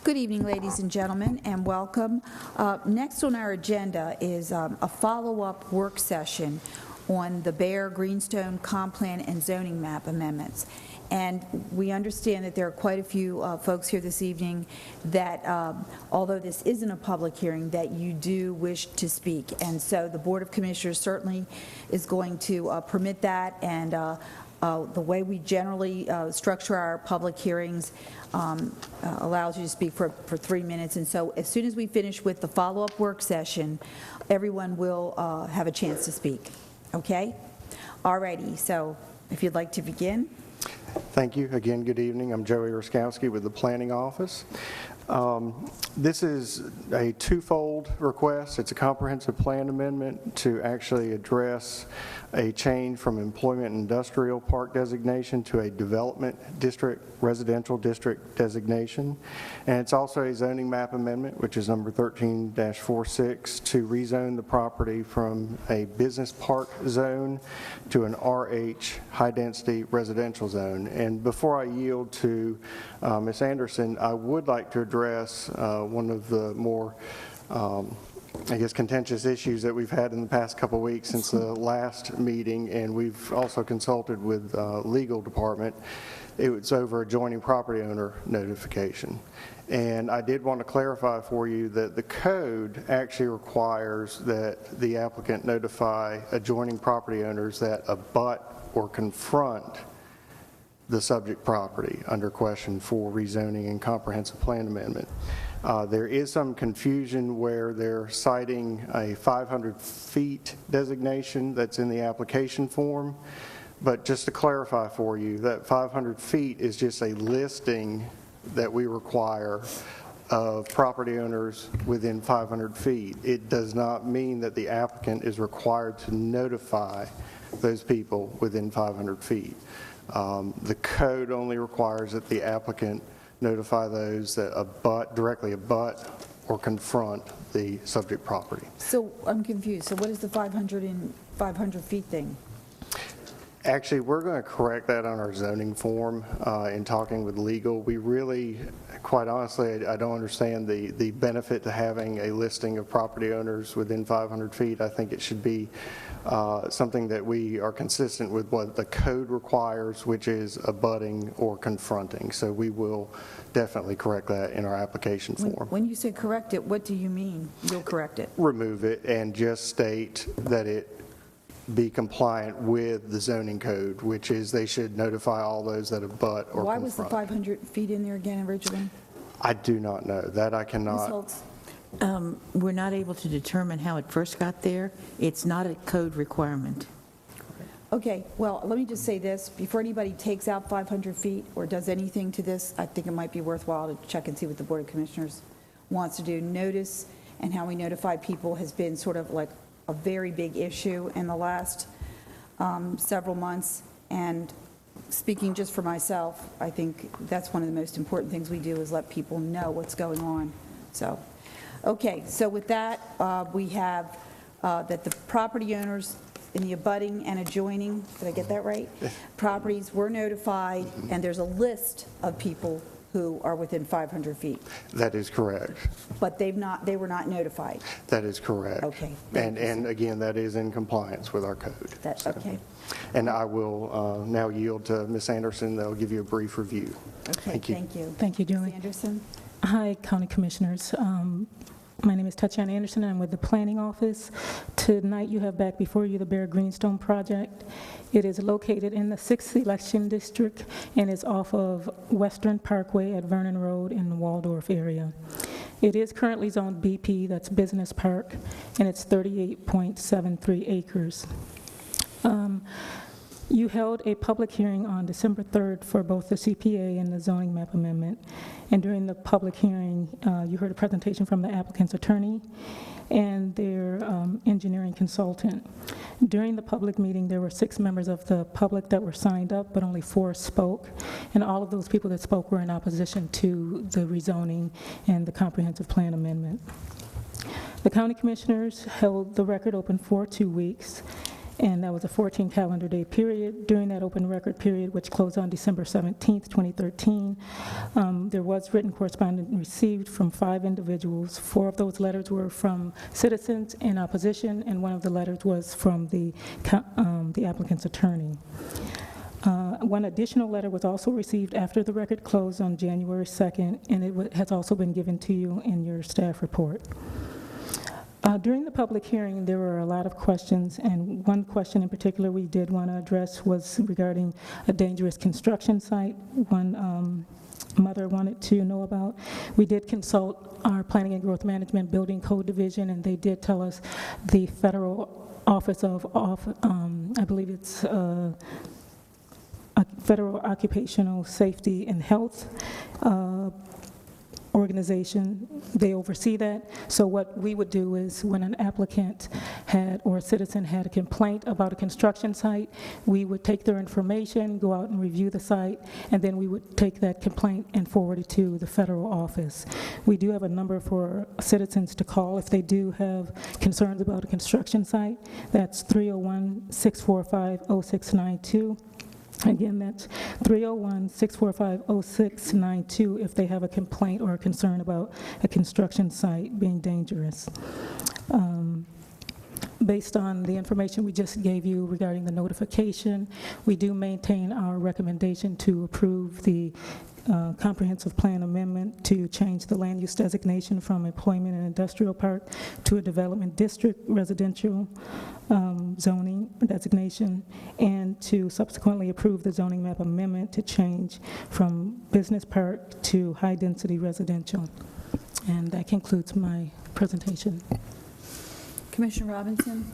Good evening, ladies and gentlemen, and welcome. Next on our agenda is a follow-up work session on the Bear, Greenstone, Comp Plan, and zoning map amendments. And we understand that there are quite a few folks here this evening that, although this isn't a public hearing, that you do wish to speak. And so the Board of Commissioners certainly is going to permit that, and the way we generally structure our public hearings allows you to speak for 3 minutes. And so as soon as we finish with the follow-up work session, everyone will have a chance to speak. Okay? All righty. So if you'd like to begin. Thank you. Again, good evening. I'm Joey Ruskowski with the Planning Office. This is a twofold request. It's a comprehensive plan amendment to actually address a change from employment and industrial park designation to a development district, residential district designation. And it's also a zoning map amendment, which is number 13-46, to rezone the property from a business park zone to an RH high-density residential zone. And before I yield to Ms. Anderson, I would like to address one of the more I guess contentious issues that we've had in the past couple of weeks since the last meeting, and we've also consulted with legal department. It was over adjoining property owner notification. And I did want to clarify for you that the code actually requires that the applicant notify adjoining property owners that abut or confront the subject property under question for rezoning and comprehensive plan amendment. There is some confusion where they're citing a 500 feet designation that's in the application form, but just to clarify for you, that 500 feet is just a listing that we require of property owners within 500 feet. It does not mean that the applicant is required to notify those people within 500 feet. The code only requires that the applicant notify those that directly abut or confront the subject property. So I'm confused. So what is the 500 feet thing? Actually, we're going to correct that on our zoning form in talking with legal. We really, quite honestly, I don't understand the benefit to having a listing of property owners within 500 feet. I think it should be something that we are consistent with what the code requires, which is abutting or confronting. So we will definitely correct that in our application form. When you say correct it, what do you mean? You'll correct it? Remove it and just state that it be compliant with the zoning code, which is they should notify all those that abut or Why confront. was the 500 feet in there again originally? I do not know. That I cannot. Ms. Holtz? We're not able to determine how it first got there. It's not a code requirement. Okay, well, let me just say this. Before anybody takes out 500 feet or does anything to this, I think it might be worthwhile to check and see what the Board of Commissioners wants to do. Notice and how we notify people has been sort of like a very big issue in the last several months. And speaking just for myself, I think that's one of the most important things we do is let people know what's going on. So, okay, so with that, we have that the property owners in the abutting and adjoining, did I get that right? Properties were notified, and there's a list of people who are within 500 feet. That is correct. But they were not notified. That is correct. Okay. And again, that is in compliance with our code. Okay. And I will now yield to Ms. Anderson. They'll give you a brief review. Okay, thank you. Thank you, Julie. Ms. Anderson? Hi, County Commissioners. My name is Tatiana Anderson. I'm with the Planning Office. Tonight you have back before you the Bear Greenstone project. It is located in the 6th Election District and is off of Western Parkway at Vernon Road in the Waldorf area. It is currently zoned BP, that's Business Park, and it's 38.73 acres. You held a public hearing on December 3rd for both the CPA and the zoning map amendment. And during the public hearing, you heard a presentation from the applicant's attorney and their engineering consultant. During the public meeting, there were 6 members of the public that were signed up, but only 4 spoke. And all of those people that spoke were in opposition to the rezoning and the comprehensive plan amendment. The county commissioners held the record open for 2 weeks. and that was a 14 calendar day period. During that open record period, which closed on December 17th, 2013, there was written correspondence received from 5 individuals. 4 of those letters were from citizens in opposition, and 1 of the letters was from the applicant's attorney. 1 additional letter was also received after the record closed on January 2nd, and it has also been given to you in your staff report. During the public hearing, there were a lot of questions, and one question in particular we did want to address was regarding a dangerous construction site. One mother wanted to know about. We did consult our Planning and Growth Management Building Code Division, and they did tell us the Federal Office of I believe it's Federal Occupational Safety and Health organization, they oversee that. So what we would do is when an applicant had, or a citizen had a complaint about a construction site, we would take their information, go out and review the site, and then we would take that complaint and forward it to the federal office. We do have a number for citizens to call if they do have concerns about a construction site. That's 301-645-0692. Again, that's 301-645-0692 if they have a complaint or a concern about a construction site being dangerous. Based on the information we just gave you regarding the notification, we do maintain our recommendation to approve the comprehensive plan amendment to change the land use designation from employment and industrial park to a development district residential zoning designation, and to subsequently approve the zoning map amendment to change from business park to high-density residential. And that concludes my presentation. Commissioner Robinson?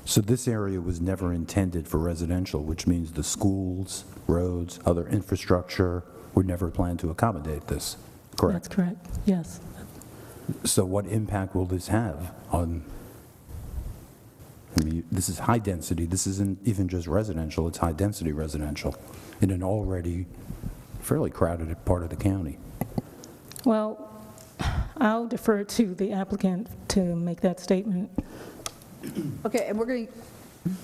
So this area was never intended for residential, which means the schools, roads, other infrastructure were never planned to accommodate this, correct? That's correct, yes. So what impact will this have on, I mean, this is high density, this isn't even just residential, it's high density residential in an already fairly crowded part of the county. Well, I'll defer to the applicant to make that statement. Okay, and we're going to,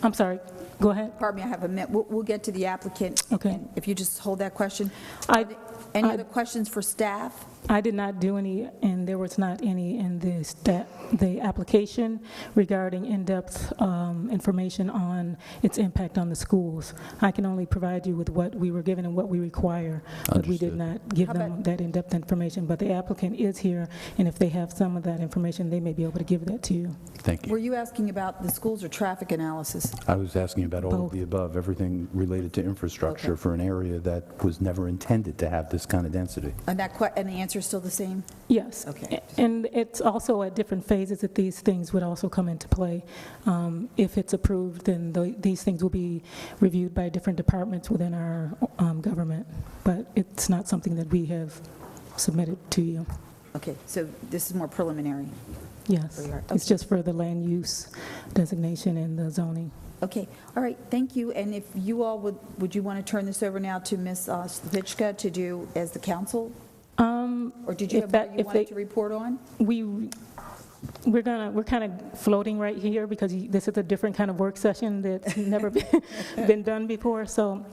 I'm sorry, go ahead. pardon me, I have a minute. We'll get to the applicant. Okay. And if you just hold that question. Any I- other questions for staff? I did not do any, and there was not any in the application regarding in-depth information on its impact on the schools. I can only provide you with what we were given and what we require, but we did Understood. not give How them about- that in-depth information. But the applicant is here, and if they have some of that information, they may be able to give that to you. Thank Were you. you asking about the schools or traffic analysis? I was asking about all Both. of the above, everything related to infrastructure Okay. for an area that was never intended to have this kind of density. And and the answer is still the same? Yes. Okay. And it's also at different phases that these things would also come into play. If it's approved, then these things will be reviewed by different departments within our government, but it's not something that we have submitted to you. Okay, so this is more preliminary. Yes. We are- It's okay. just for the land use designation and the zoning. Okay, all right, thank you. And if you all would you want to turn this over now to Ms. Slavicka to do as the counsel? Or did you if have that- more you if wanted they- to report on? We're kind of floating right here because this is a different kind of work session that's never been done before. So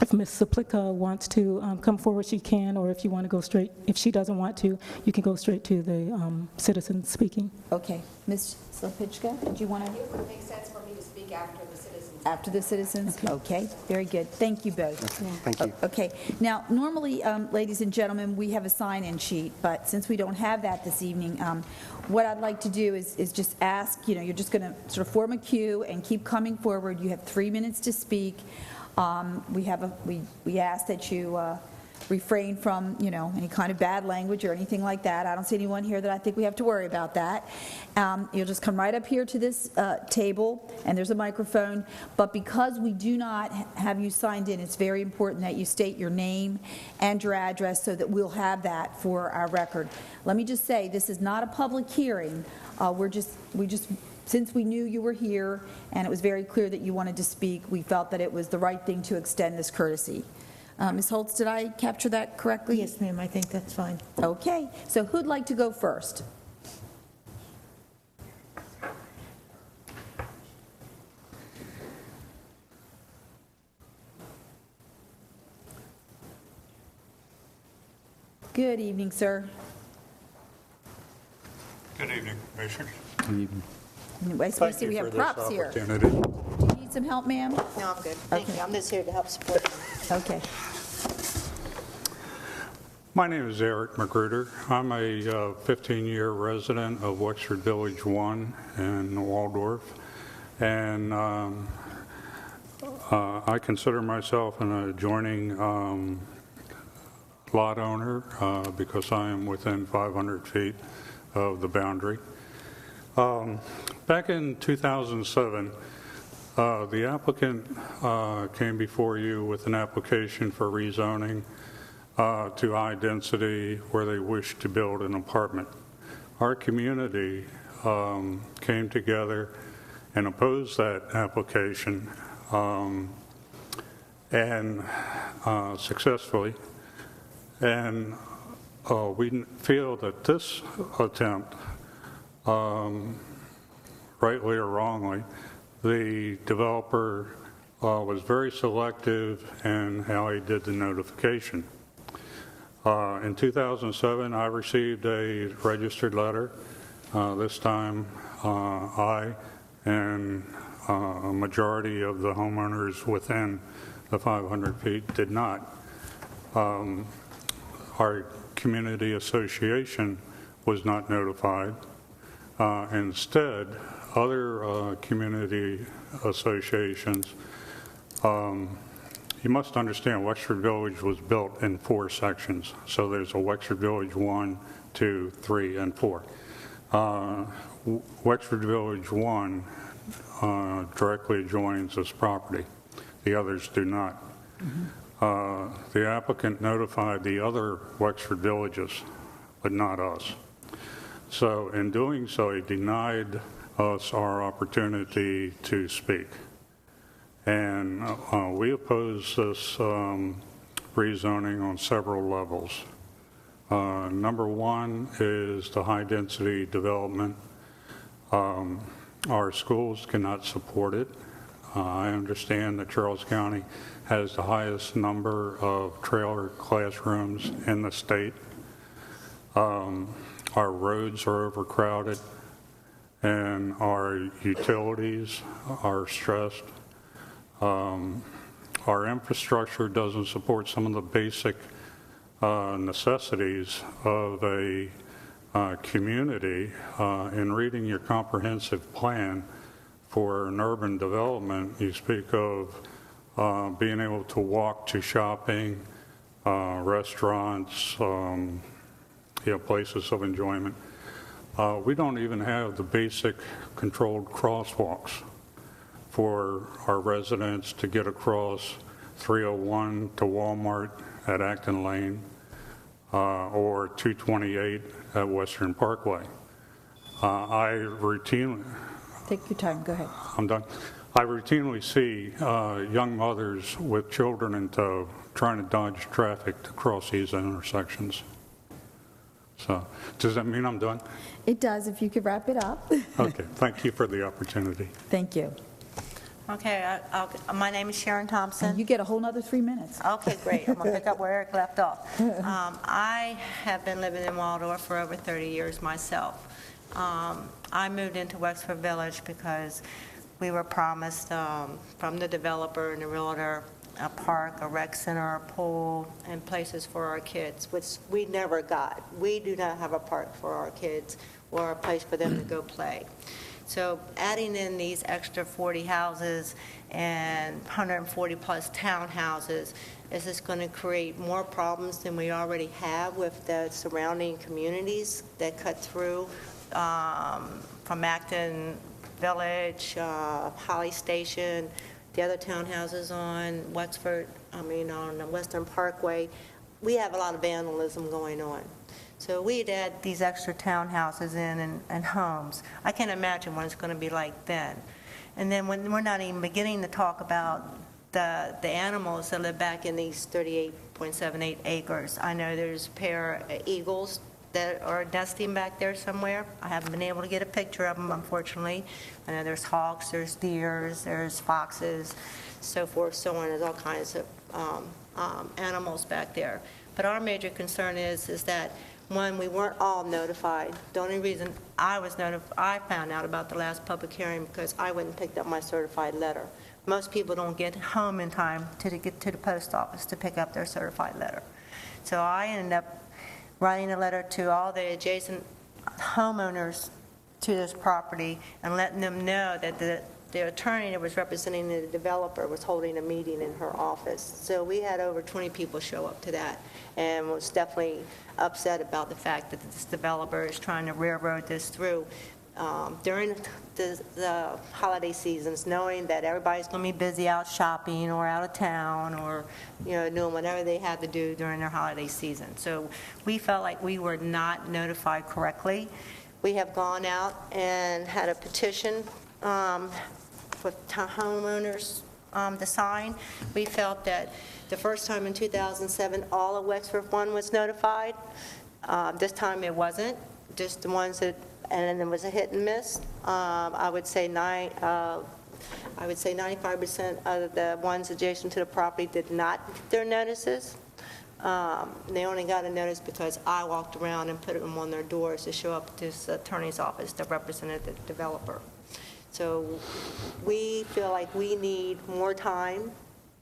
if Ms. Slavicka wants to come forward, she can, or if you want to go straight, if she doesn't want to, you can go straight to the citizens speaking. Okay, Ms. Slavicka, did you want to? It would make sense for me to speak after the citizens. After the citizens? Okay, very good. Thank you both. Thank you. Okay, now, normally, ladies and gentlemen, we have a sign-in sheet, but since we don't have that this evening, what I'd like to do is just ask, you're just going to sort of form a queue and keep coming forward. You have 3 minutes to speak. We ask that you refrain from, any kind of bad language or anything like that. I don't see anyone here that I think we have to worry about that. You'll just come right up here to this table, and there's a microphone. But because we do not have you signed in, it's very important that you state your name and your address so that we'll have that for our record. Let me just say, this is not a public hearing. Since we knew you were here and it was very clear that you wanted to speak, we felt that it was the right thing to extend this courtesy. Ms. Holtz, did I capture that correctly? Yes, ma'am, I think that's fine. Okay, so who'd like to go first? Good evening, sir. Good evening, Commissioners. Anyway, so we see we have props here. Do Opportunity. you need some help, ma'am? No, I'm good. Thank you. I'm just here to help support them. Okay. My name is Eric Magruder. I'm a 15-year resident of Wexford Village 1 in Waldorf, and I consider myself an adjoining lot owner because I am within 500 feet of the boundary. Back in 2007, the applicant came before you with an application for rezoning to high density where they wished to build an apartment. Our community came together and opposed that application and successfully. And we feel that this attempt, rightly or wrongly, the developer was very selective in how he did the notification. In 2007, I received a registered letter. This time, I and a majority of the homeowners within the 500 feet did not. Our community association was not notified. Instead, other community associations, you must understand Wexford Village was built in 4 sections. So there's a Wexford Village 1, 2, 3, and 4. Wexford Village 1 directly adjoins this property. The others do not. The applicant notified the other Wexford villages, but not us. So in doing so, he denied us our opportunity to speak. And we oppose this rezoning on several levels. Number one is the high-density development. Our schools cannot support it. I understand that Charles County has the highest number of trailer classrooms in the state. Our roads are overcrowded, and our utilities are stressed. Our infrastructure doesn't support some of the basic necessities of a community. In reading your comprehensive plan for an urban development, you speak of being able to walk to shopping, restaurants, places of enjoyment. We don't even have the basic controlled crosswalks for our residents to get across 301 to Walmart at Acton Lane or 228 at Western Parkway. I routinely... Take your time, go ahead. I'm done. I routinely see young mothers with children in tow trying to dodge traffic to cross these intersections. So, does that mean I'm done? It does, if you could wrap it up. Okay, thank you for the opportunity. Thank you. Okay, my name is Sharon Thompson. And you get a whole nother 3 minutes. Okay, great. I'm going to pick up where Eric left off. I have been living in Waldorf for over 30 years myself. I moved into Wexford Village because we were promised from the developer and the realtor a park, a rec center, a pool, and places for our kids, which we never got. We do not have a park for our kids or a place for them to go play. So adding in these extra 40 houses and 140 plus townhouses is just going to create more problems than we already have with the surrounding communities that cut through from Acton Village, Holly Station, the other townhouses on on the Western Parkway. We have a lot of vandalism going on. So we'd add these extra townhouses in and homes. I can't imagine what it's going to be like then. And then when we're not even beginning to talk about the animals that live back in these 38.78 acres. I know there's a pair of eagles that are nesting back there somewhere. I haven't been able to get a picture of them, unfortunately. I know there's hawks, there's deers, there's foxes, so forth, so on. There's all kinds of animals back there. But our major concern is that when we weren't all notified, the only reason I found out about the last public hearing because I went and picked up my certified letter. Most people don't get home in time to get to the post office to pick up their certified letter. So I ended up writing a letter to all the adjacent homeowners to this property and letting them know that the attorney that was representing the developer was holding a meeting in her office. So we had over 20 people show up to that and was definitely upset about the fact that this developer is trying to railroad this through during the holiday seasons, knowing that everybody's going to be busy out shopping or out of town or, doing whatever they had to do during their holiday season. So we felt like we were not notified correctly. We have gone out and had a petition for homeowners to sign. We felt that the first time in 2007, all of Wexford 1 was notified. This time it wasn't, just the ones that, and it was a hit and miss. I would say 95% of the ones adjacent to the property did not get their notices. They only got a notice because I walked around and put them on their doors to show up at this attorney's office that represented the developer. So we feel like we need more time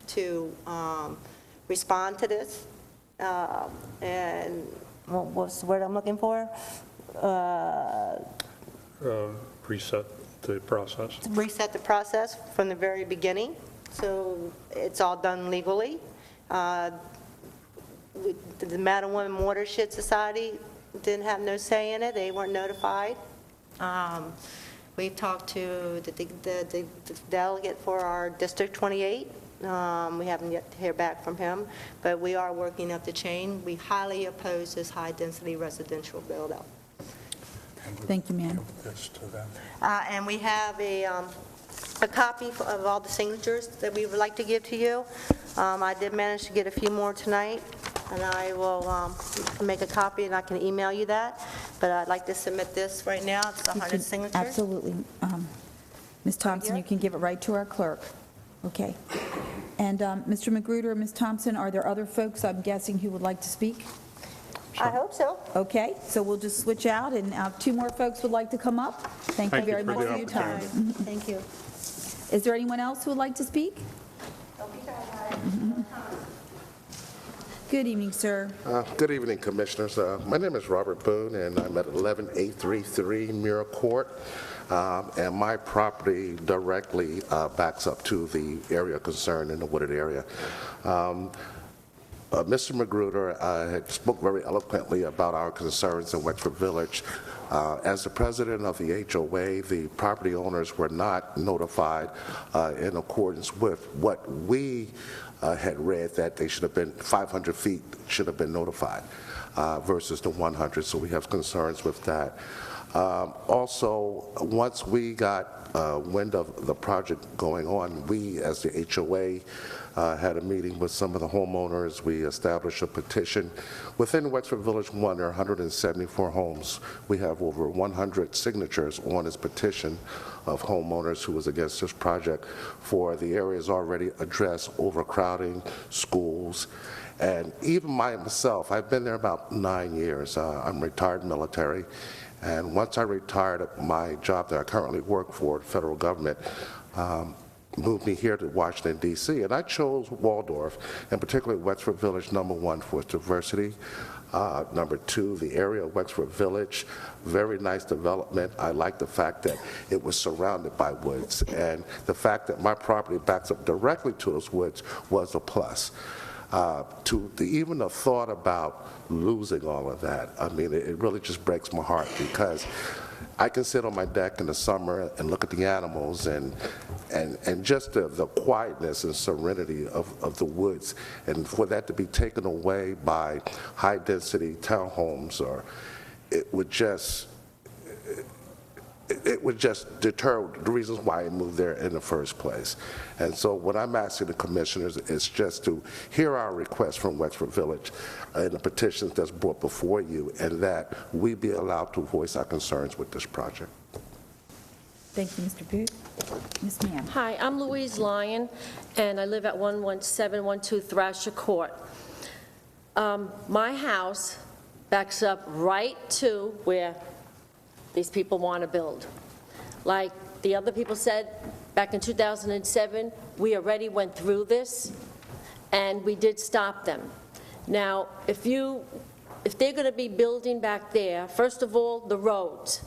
to respond to this. And what's the word I'm looking for? Reset the process. Reset the process from the very beginning. So it's all done legally. The Mattawan Watershed Society didn't have no say in it. They weren't notified. We've talked to the delegate for our District 28. We haven't yet to hear back from him, but we are working up the chain. We highly oppose this high-density residential build-up. Thank you, ma'am. And we have a copy of all the signatures that we would like to give to you. I did manage to get a few more tonight, and I will make a copy and I can email you that. But I'd like to submit this right now. It's 100 signatures. Absolutely. Ms. Thompson, you can give it right to our clerk. Okay. And Mr. Magruder and Ms. Thompson, are there other folks, I'm guessing, who would like to speak? I hope so. Okay, so we'll just switch out, and two more folks would like to come up. Thank you very much for your time. Thank you. Is there anyone else who would like to speak? Good evening, sir. Good evening, Commissioners. My name is Robert Boone, and I'm at 11833 Muir Court, and my property directly backs up to the area concerned in the wooded area. Mr. Magruder had spoke very eloquently about our concerns in Wexford Village. As the president of the HOA, the property owners were not notified in accordance with what we had read, that they should have been 500 feet should have been notified versus the 100, so we have concerns with that. Also, once we got wind of the project going on, we as the HOA had a meeting with some of the homeowners. We established a petition. Within Wexford Village 1, there are 174 homes. We have over 100 signatures on this petition of homeowners who was against this project for the areas already addressed: overcrowding, schools, and even myself. I've been there about 9 years. I'm retired military, and once I retired, my job that I currently work for, the federal government, moved me here to Washington, D.C., and I chose Waldorf, and particularly Wexford Village, #1, for its diversity. #2, the area of Wexford Village, very nice development. I like the fact that it was surrounded by woods, and the fact that my property backs up directly to those woods was a plus. Even the thought about losing all of that, I mean, it really just breaks my heart, because I can sit on my deck in the summer and look at the animals and just the quietness and serenity of the woods, and for that to be taken away by high-density townhomes, or it would just deter the reasons why I moved there in the first place. And so what I'm asking the commissioners is just to hear our request from Wexford Village and the petitions that's brought before you, and that we be allowed to voice our concerns with this project. Thank you, Mr. Booth. Ms. Mann. Hi, I'm Louise Lyon, and I live at 11712 Thrasher Court. My house backs up right to where these people want to build. Like the other people said, back in 2007, we already went through this, and we did stop them. Now, if they're going to be building back there, first of all, the roads.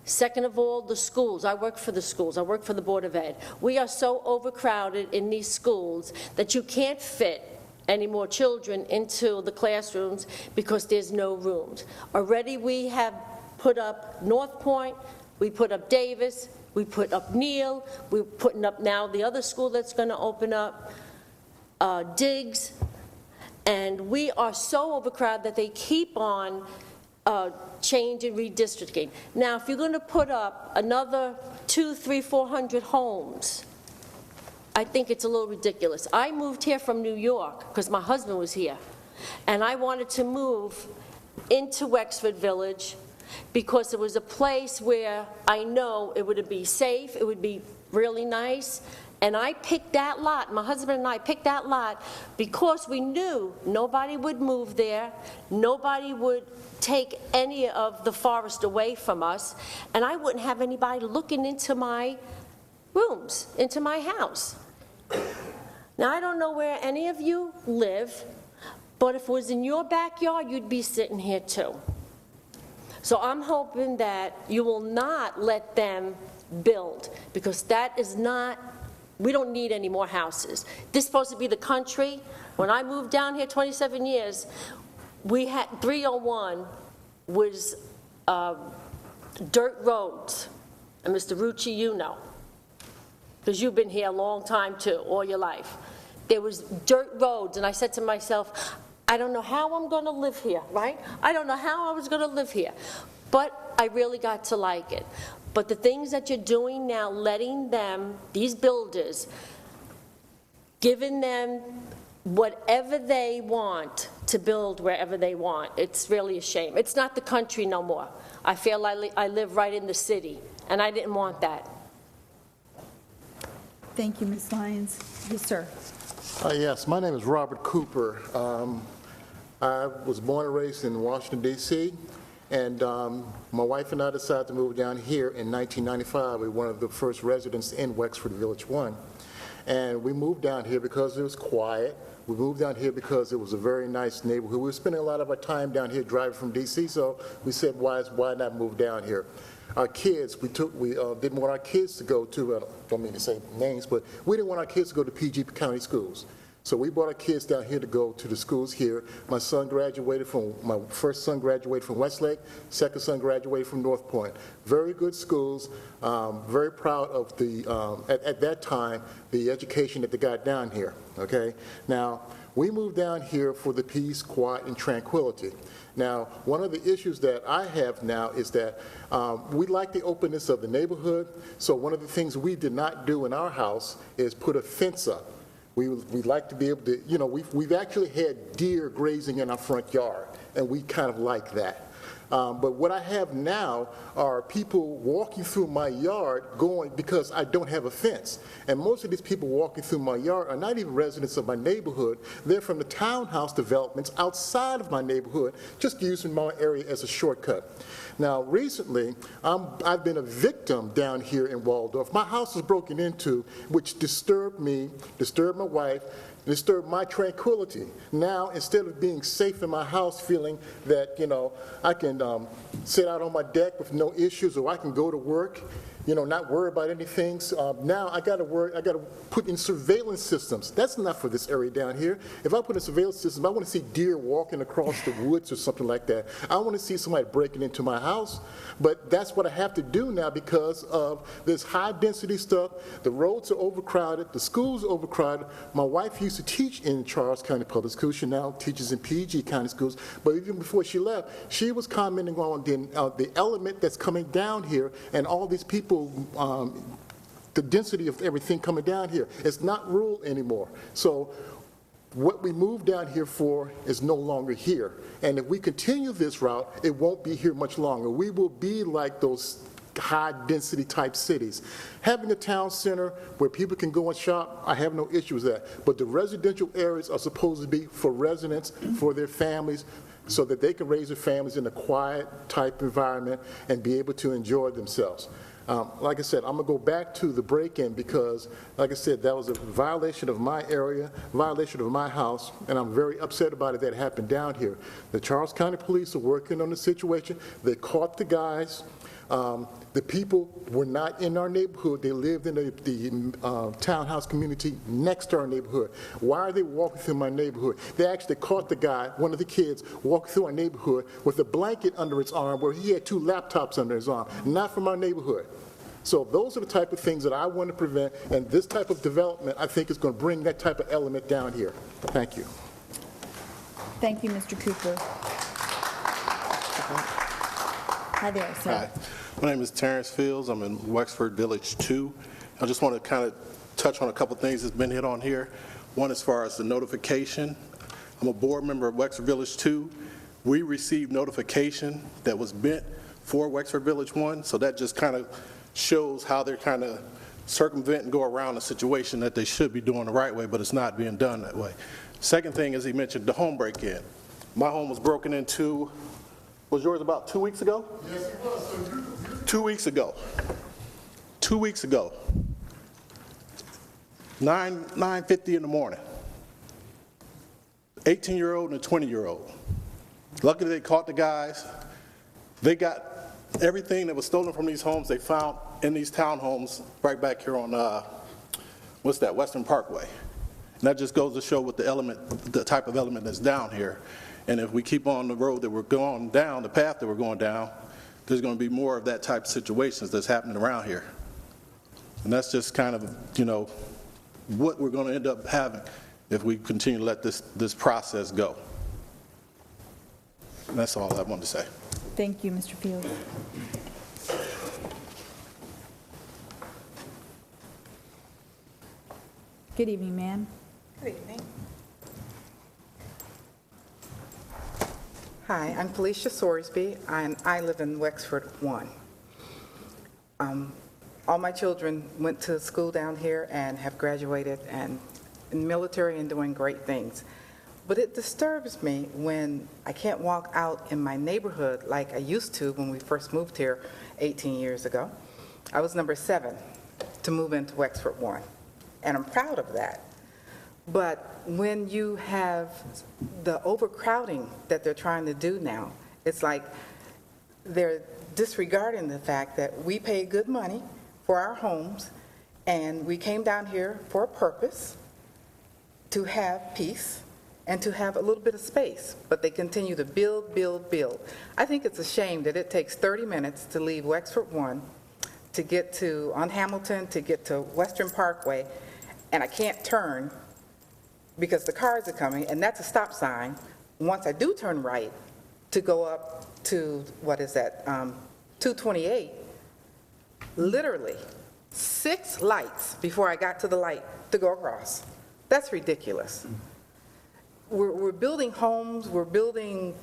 Second of all, the schools. I work for the schools. I work for the Board of Ed. We are so overcrowded in these schools that you can't fit any more children into the classrooms because there's no rooms. Already we have put up North Point, we put up Davis, we put up Neal, we're putting up now the other school that's going to open up, Diggs, and we are so overcrowded that they keep on changing, redistricting. Now, if you're going to put up another 200, 300, 400 homes, I think it's a little ridiculous. I moved here from New York because my husband was here, and I wanted to move into Wexford Village because it was a place where I know it would be safe, it would be really nice, and I picked that lot, my husband and I picked that lot because we knew nobody would move there, nobody would take any of the forest away from us, and I wouldn't have anybody looking into my rooms, into my house. Now, I don't know where any of you live, but if it was in your backyard, you'd be sitting here too. So I'm hoping that you will not let them build, because that is not, we don't need any more houses. This is supposed to be the country. When I moved down here 27 years, we had 301 was dirt roads. And Mr. Rucci, you know, because you've been here a long time too, all your life. There was dirt roads, and I said to myself, I don't know how I'm going to live here, right? I don't know how I was going to live here. But I really got to like it. But the things that you're doing now, letting them, these builders, giving them whatever they want to build wherever they want, it's really a shame. It's not the country no more. I feel I live right in the city, and I didn't want that. Thank you, Ms. Lyons. Yes, sir. Yes, my name is Robert Cooper. I was born and raised in Washington, D.C., and my wife and I decided to move down here in 1995. We were one of the first residents in Wexford Village 1. And we moved down here because it was quiet. We moved down here because it was a very nice neighborhood. We were spending a lot of our time down here driving from D.C., so we said, why not move down here? Our kids, we didn't want our kids to go to, I don't mean to say names, but we didn't want our kids to go to PG County schools. So we brought our kids down here to go to the schools here. My first son graduated from Westlake, second son graduated from North Point. Very good schools, very proud of at that time, the education that they got down here, okay? Now, we moved down here for the peace, quiet, and tranquility. Now, one of the issues that I have now is that we like the openness of the neighborhood, so one of the things we did not do in our house is put a fence up. We'd like to be able to, you know, we've actually had deer grazing in our front yard, and we kind of like that. But what I have now are people walking through my yard because I don't have a fence. And most of these people walking through my yard are not even residents of my neighborhood. They're from the townhouse developments outside of my neighborhood, just using my area as a shortcut. Now, recently, I've been a victim down here in Waldorf. My house was broken into, which disturbed me, disturbed my wife, disturbed my tranquility. Now, instead of being safe in my house, feeling that, you know, I can sit out on my deck with no issues, or I can go to work, you know, not worry about anything. Now I got to put in surveillance systems. That's enough for this area down here. If I put in surveillance systems, I want to see deer walking across the woods or something like that. I want to see somebody breaking into my house. But that's what I have to do now because of this high density stuff. The roads are overcrowded. The schools are overcrowded. My wife used to teach in Charles County Public Schools. She now teaches in PG County Schools. But even before she left, she was commenting on the element that's coming down here and all these people, the density of everything coming down here. It's not rural anymore. So what we moved down here for is no longer here. And if we continue this route, it won't be here much longer. We will be like those high-density type cities. Having a town center where people can go and shop, I have no issue with that. But the residential areas are supposed to be for residents, for their families, so that they can raise their families in a quiet type environment and be able to enjoy themselves. Like I said, I'm going to go back to the break-in because, like I said, that was a violation of my area, violation of my house, and I'm very upset about it that happened down here. The Charles County Police are working on the situation. They caught the guys. The people were not in our neighborhood. They lived in the townhouse community next to our neighborhood. Why are they walking through my neighborhood? They actually caught the guy, one of the kids, walking through our neighborhood with a blanket under his arm where he had 2 laptops under his arm, not from our neighborhood. So those are the type of things that I want to prevent, and this type of development, I think, is going to bring that type of element down here. Thank you. Thank you, Mr. Cooper. Hi there, sir. Hi. My name is Terrence Fields. I'm in Wexford Village 2. I just want to kind of touch on a couple things that's been hit on here. One, as far as the notification. I'm a board member of Wexford Village 2. We received notification that was meant for Wexford Village 1, so that just kind of shows how they're kind of circumvent and go around a situation that they should be doing the right way, but it's not being done that way. Second thing, as he mentioned, the home break-in. My home was broken into, was yours about 2 weeks ago? Yes, it was. 2 weeks ago. 2 weeks ago. 9:50 in the morning. 18-year-old and a 20-year-old. Luckily, they caught the guys. They got everything that was stolen from these homes they found in these townhomes right back here on, what's that, Western Parkway. And that just goes to show what the type of element that's down here. And if we keep on the road that we're going down, the path that we're going down, there's going to be more of that type of situations that's happening around here. And that's just kind of, you know, what we're going to end up having if we continue to let this process go. And that's all I wanted to say. Thank you, Mr. Fields. Good evening, ma'am. Good evening. Hi, I'm Felicia Sorsby, and I live in Wexford 1. All my children went to school down here and have graduated and in the military and doing great things. But it disturbs me when I can't walk out in my neighborhood like I used to when we first moved here 18 years ago. I was number 7 to move into Wexford 1, and I'm proud of that. But when you have the overcrowding that they're trying to do now, it's like they're disregarding the fact that we pay good money for our homes, and we came down here for a purpose, to have peace and to have a little bit of space, but they continue to build, build, build. I think it's a shame that it takes 30 minutes to leave Wexford 1 to get to, on Hamilton, to get to Western Parkway, and I can't turn because the cars are coming, and that's a stop sign. Once I do turn right to go up to, what is that, 228, literally 6 lights before I got to the light to go across. That's ridiculous. We're building homes, we're building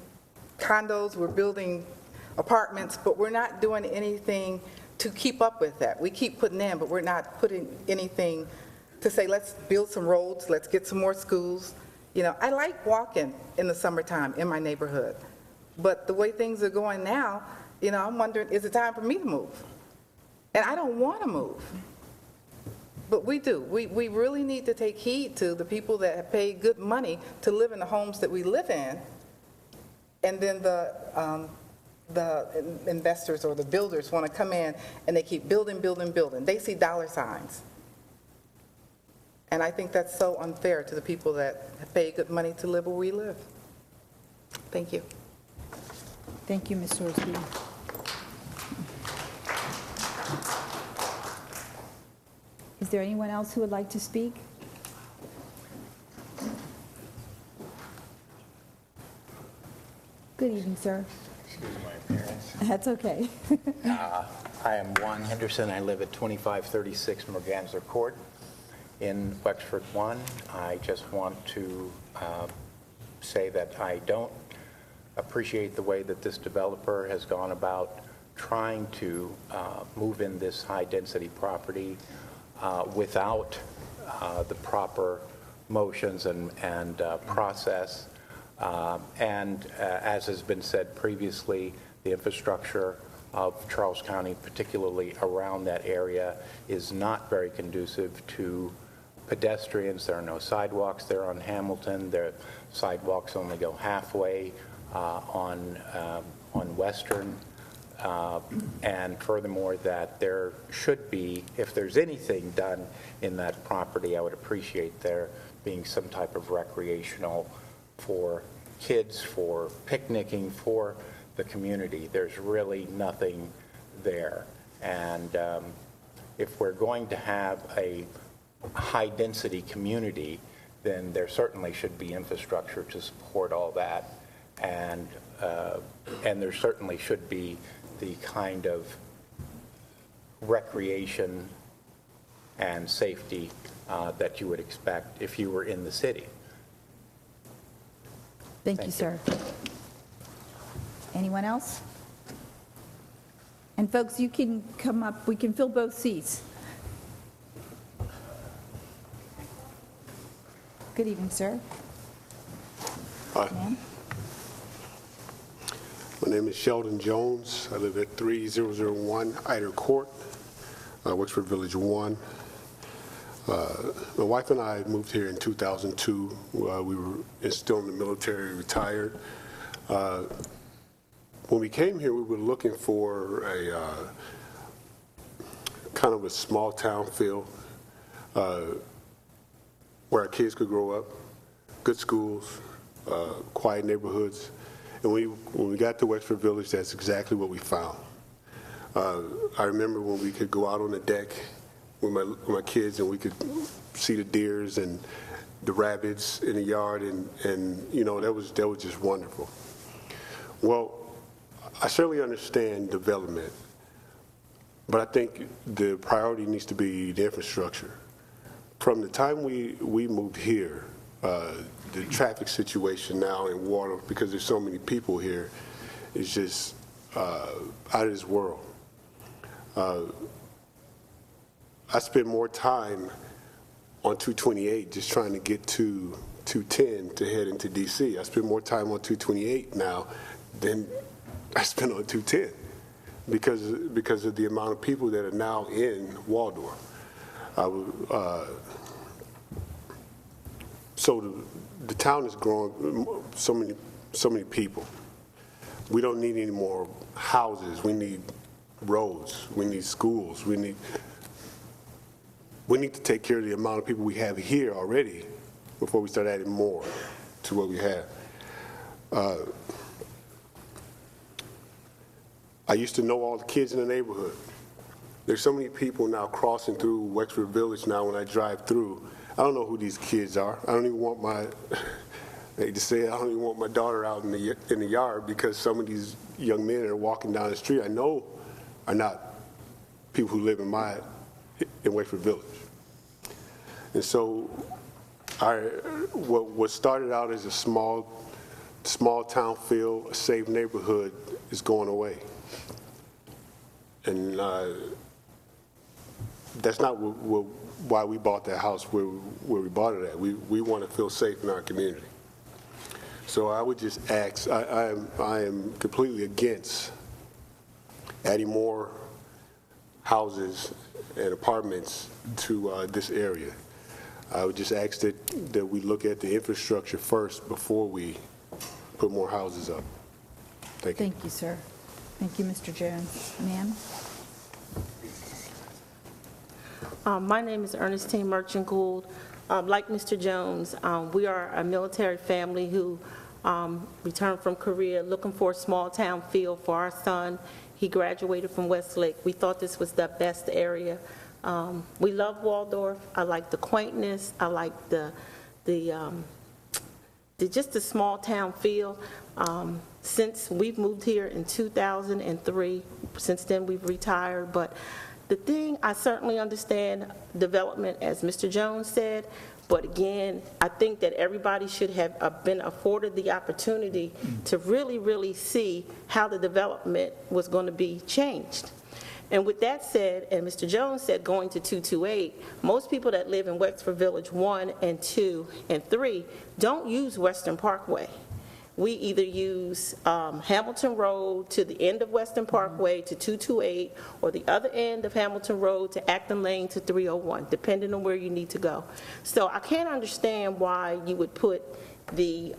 condos, we're building apartments, but we're not doing anything to keep up with that. We keep putting in, but we're not putting anything to say, let's build some roads, let's get some more schools. You know, I like walking in the summertime in my neighborhood, but the way things are going now, you know, I'm wondering, is it time for me to move? And I don't want to move. But we do. We really need to take heed to the people that have paid good money to live in the homes that we live in, and then the investors or the builders want to come in and they keep building, building, building. They see dollar signs. And I think that's so unfair to the people that have paid good money to live where we live. Thank you. Thank you, Ms. Sorsby. Is there anyone else who would like to speak? Good evening, sir. Excuse my appearance. That's okay. I am Juan Henderson. I live at 2536 Merganser Court in Wexford 1. I just want to say that I don't appreciate the way that this developer has gone about trying to move in this high-density property without the proper motions and process. And as has been said previously, the infrastructure of Charles County, particularly around that area, is not very conducive to pedestrians. There are no sidewalks there on Hamilton. Their sidewalks only go halfway on Western. And furthermore, that there should be, if there's anything done in that property, I would appreciate there being some type of recreational for kids, for picnicking, for the community. There's really nothing there. And if we're going to have a high-density community, then there certainly should be infrastructure to support all that. And there certainly should be the kind of recreation and safety that you would expect if you were in the city. Thank you, sir. Anyone else? And folks, you can come up, we can fill both seats. Good evening, sir. Hi. Ma'am? My name is Sheldon Jones. I live at 3001 Eider Court, Wexford Village 1. My wife and I moved here in 2002. We were still in the military, retired. When we came here, we were looking for a kind of a small town feel where our kids could grow up, good schools, quiet neighborhoods. And when we got to Wexford Village, that's exactly what we found. I remember when we could go out on the deck with my kids and we could see the deers and the rabbits in the yard, and you know, that was just wonderful. Well, I certainly understand development, but I think the priority needs to be the infrastructure. From the time we moved here, the traffic situation now in water, because there's so many people here, is just out of this world. I spend more time on 228 just trying to get to 210 to head into DC. I spend more time on 228 now than I spend on 210 because of the amount of people that are now in Waldorf. So the town is growing, so many people. We don't need any more houses. We need roads. We need schools. We need to take care of the amount of people we have here already before we start adding more to what we have. I used to know all the kids in the neighborhood. There's so many people now crossing through Wexford Village now when I drive through. I don't know who these kids are. I don't even want I hate to say it, I don't even want my daughter out in the yard because some of these young men that are walking down the street I know are not people who live in Wexford Village. And so what started out as a small town feel, a safe neighborhood, is going away. And that's not why we bought that house where we bought it at. We want to feel safe in our community. So I would just ask, I am completely against adding more houses and apartments to this area. I would just ask that we look at the infrastructure first before we put more houses up. Thank you. Thank you, sir. Thank you, Mr. Jones. Ma'am? My name is Ernestine Merchant Gould. Like Mr. Jones, we are a military family who returned from Korea looking for a small town feel for our son. He graduated from Westlake. We thought this was the best area. We love Waldorf. I like the quaintness. I like just the small town feel. Since we've moved here in 2003, since then we've retired, but the thing, I certainly understand development, as Mr. Jones said, But again, I think that everybody should have been afforded the opportunity to really see how the development was going to be changed. And with that said, and Mr. Jones said going to 228, most people that live in Wexford Village 1 and 2 and 3 don't use Western Parkway. We either use Hamilton Road to the end of Western Parkway to 228, or the other end of Hamilton Road to Acton Lane to 301, depending on where you need to go. So I can't understand why you would put the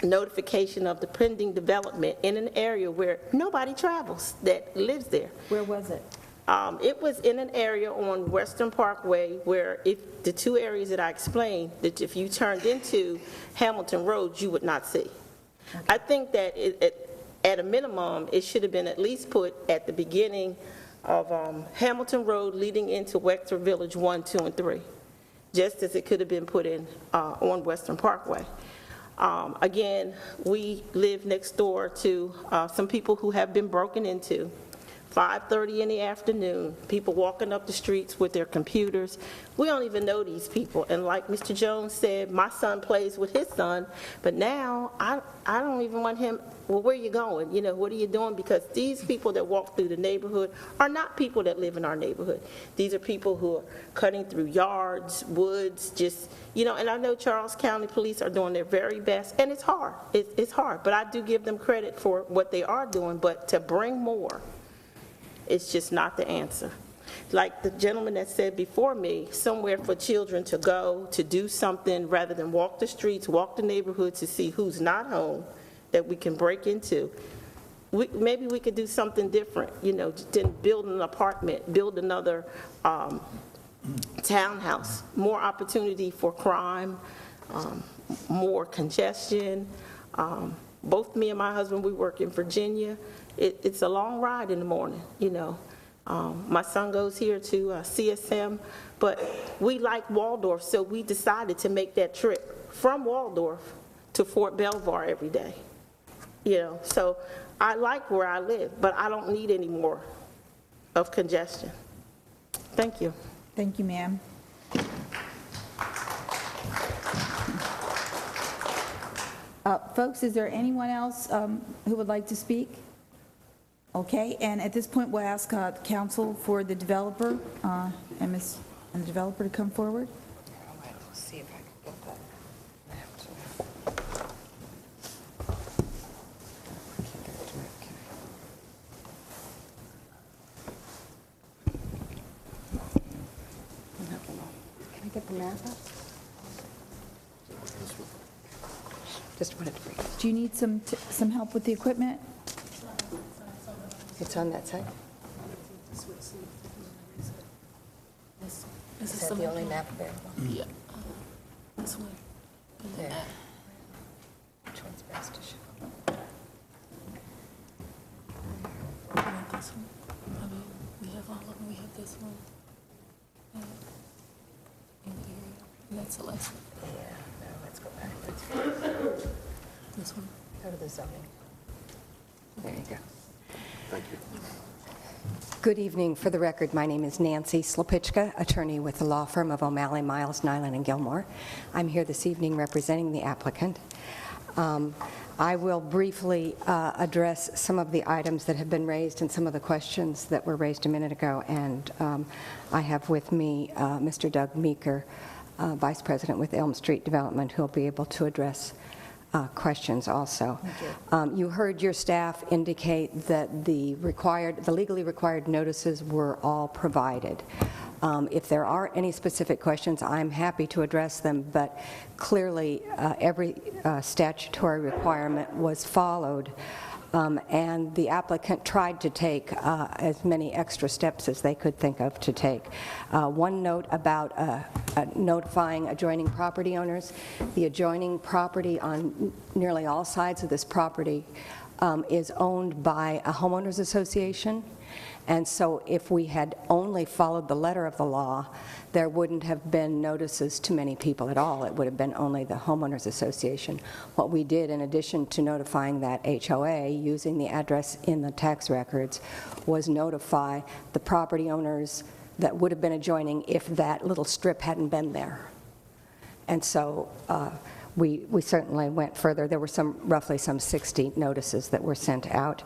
notification of the pending development in an area where nobody travels that lives there. Where was it? It was in an area on Western Parkway where if the two areas that I explained, that if you turned into Hamilton Road, you would not see. Okay. I think that at a minimum, it should have been at least put at the beginning of Hamilton Road leading into Wexford Village 1, 2, and 3, just as it could have been put in on Western Parkway. Again, we live next door to some people who have been broken into. 5:30 in the afternoon, people walking up the streets with their computers. We don't even know these people. And like Mr. Jones said, my son plays with his son, but now I don't even want him, well, where are you going? You know, what are you doing? Because these people that walk through the neighborhood are not people that live in our neighborhood. These are people who are cutting through yards, woods, just, you know, and I know Charles County Police are doing their very best, and it's hard. It's hard, but I do give them credit for what they are doing, but to bring more, it's just not the answer. Like the gentleman that said before me, somewhere for children to go, to do something, rather than walk the streets, walk the neighborhoods to see who's not home that we can break into. Maybe we could do something different, you know, than build an apartment, build another townhouse, more opportunity for crime, more congestion. Both me and my husband, we work in Virginia. It's a long ride in the morning, you know. My son goes here to CSM, but we like Waldorf, so we decided to make that trip from Waldorf to Fort Belvoir every day. You know, so I like where I live, but I don't need any more of congestion. Thank you. Thank you, ma'am. Folks, is there anyone else who would like to speak? Okay, and at this point, we'll ask counsel for the developer and the developer to come forward. Let's see if I can get that. Can I get the map up? Just wanted to bring it. Do you need some help with the equipment? It's on that side. Is that the only map available? Yeah. This one. There. Which one's best to show? We have this one. I mean, we have all of them. We have this one. And that's the last one. Yeah, no, let's go backwards. This one. Go to the zoning. There you go. Thank you. Good evening. For the record, my name is Nancy Slopitchka, attorney with the law firm of O'Malley, Miles, Nyland, and Gilmore. I'm here this evening representing the applicant. I will briefly address some of the items that have been raised and some of the questions that were raised a minute ago, and I have with me Mr. Doug Meeker, Vice President with Elm Street Development, who will be able to address questions also. You heard your staff indicate that the legally required notices were all provided. If there are any specific questions, I'm happy to address them, but clearly every statutory requirement was followed, and the applicant tried to take as many extra steps as they could think of to take. One note about notifying adjoining property owners. The adjoining property on nearly all sides of this property is owned by a homeowners association, and so if we had only followed the letter of the law, there wouldn't have been notices to many people at all. It would have been only the homeowners association. What we did, in addition to notifying that HOA using the address in the tax records, was notify the property owners that would have been adjoining if that little strip hadn't been there. And so we certainly went further. There were roughly some 60 notices that were sent out.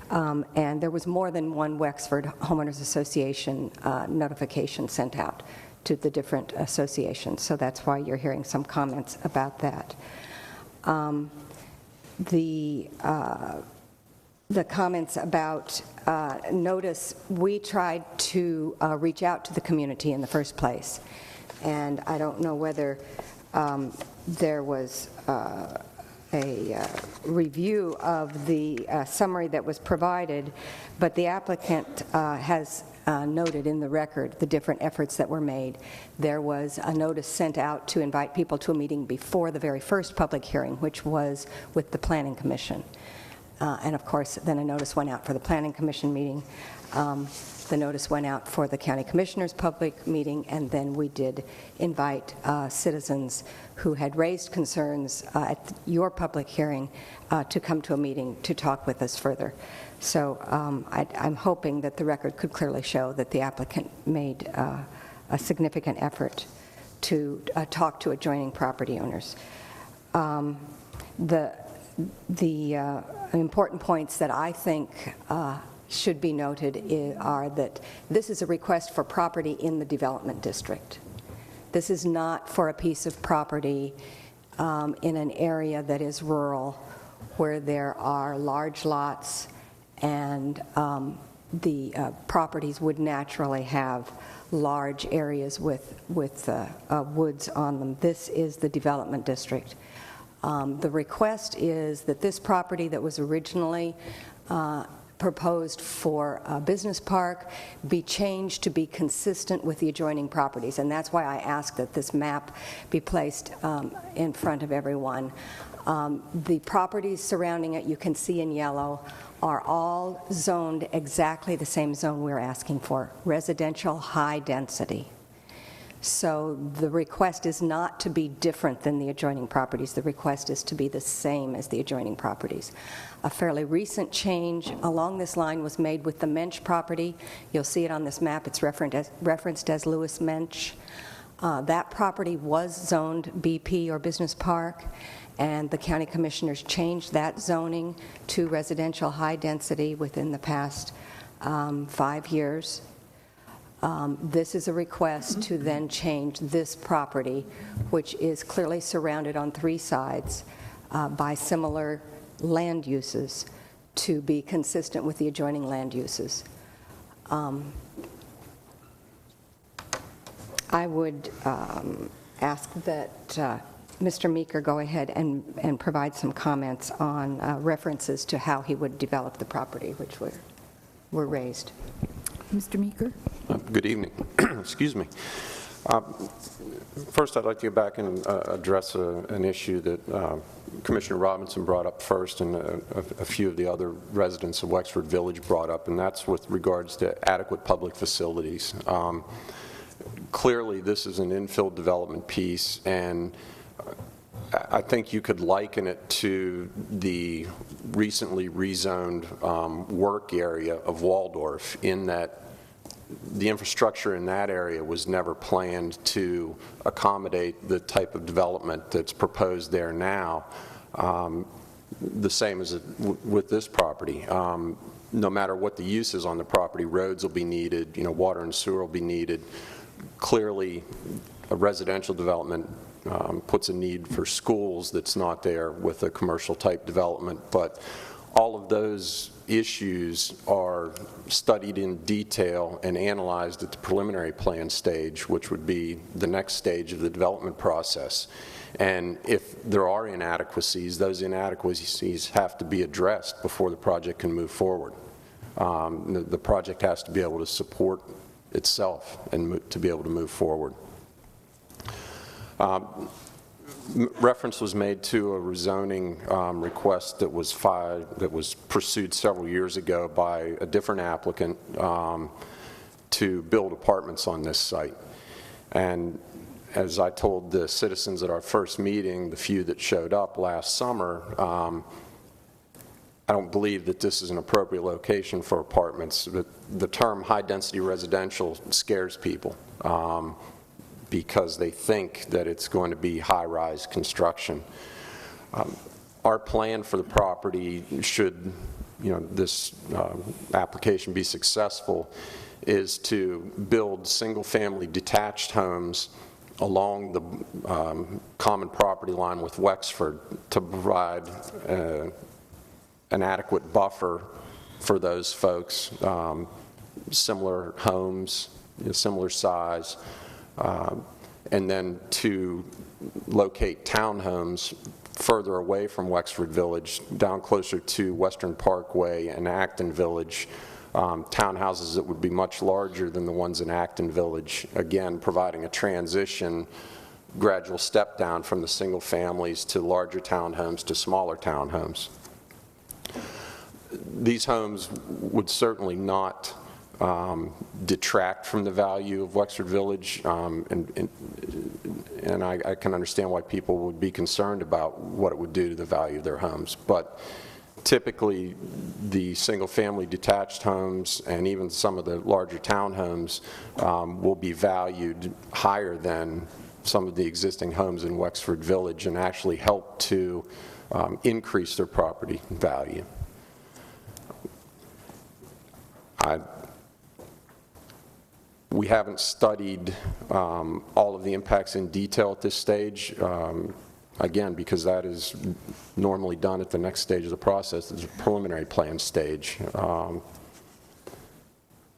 And there was more than one Wexford Homeowners Association notification sent out to the different associations. So that's why you're hearing some comments about that. The comments about notice, we tried to reach out to the community in the first place. And I don't know whether there was a review of the summary that was provided, but the applicant has noted in the record the different efforts that were made. There was a notice sent out to invite people to a meeting before the very first public hearing, which was with the Planning Commission. And of course, then a notice went out for the Planning Commission meeting. The notice went out for the County Commissioners' public meeting, and then we did invite citizens who had raised concerns at your public hearing to come to a meeting to talk with us further. So I'm hoping that the record could clearly show that the applicant made a significant effort to talk to adjoining property owners. The important points that I think should be noted are that this is a request for property in the development district. This is not for a piece of property in an area that is rural where there are large lots and the properties would naturally have large areas with woods on them. This is the development district. The request is that this property that was originally proposed for a business park be changed to be consistent with the adjoining properties, and that's why I asked that this map be placed in front of everyone. The properties surrounding it, you can see in yellow, are all zoned exactly the same zone we're asking for, residential high density. So the request is not to be different than the adjoining properties. The request is to be the same as the adjoining properties. A fairly recent change along this line was made with the Mensch property. You'll see it on this map. It's referenced as Lewis Mensch. That property was zoned BP or business park, and the county commissioners changed that zoning to residential high density within the past 5 years. This is a request to then change this property, which is clearly surrounded on 3 sides by similar land uses, to be consistent with the adjoining land uses. I would ask that Mr. Meeker go ahead and provide some comments on references to how he would develop the property, which were raised. Mr. Meeker? Good evening. Excuse me. First, I'd like to get back and address an issue that Commissioner Robinson brought up first, and a few of the other residents of Wexford Village brought up, and that's with regards to adequate public facilities. Clearly, this is an infill development piece, and I think you could liken it to the recently rezoned work area of Waldorf, in that the infrastructure in that area was never planned to accommodate the type of development that's proposed there now. The same as with this property. No matter what the use is on the property, roads will be needed, water and sewer will be needed. Clearly, a residential development puts a need for schools that's not there with a commercial type development, but all of those issues are studied in detail and analyzed at the preliminary plan stage, which would be the next stage of the development process. And if there are inadequacies, those inadequacies have to be addressed before the project can move forward. The project has to be able to support itself and to be able to move forward. Reference was made to a rezoning request that was pursued several years ago by a different applicant to build apartments on this site. And as I told the citizens at our first meeting, the few that showed up last summer, I don't believe that this is an appropriate location for apartments. The term high-density residential scares people. because they think that it's going to be high-rise construction. Our plan for the property, should this application be successful, is to build single-family detached homes along the common property line with Wexford to provide an adequate buffer for those folks, similar homes, similar size, and then to locate townhomes further away from Wexford Village, down closer to Western Parkway and Acton Village, townhouses that would be much larger than the ones in Acton Village, again, providing a transition, gradual step down from the single families to larger townhomes to smaller townhomes. These homes would certainly not detract from the value of Wexford Village, and I can understand why people would be concerned about what it would do to the value of their homes. But typically, the single-family detached homes and even some of the larger townhomes will be valued higher than some of the existing homes in Wexford Village and actually help to increase their property value. We haven't studied all of the impacts in detail at this stage, again, because that is normally done at the next stage of the process, it's a preliminary plan stage.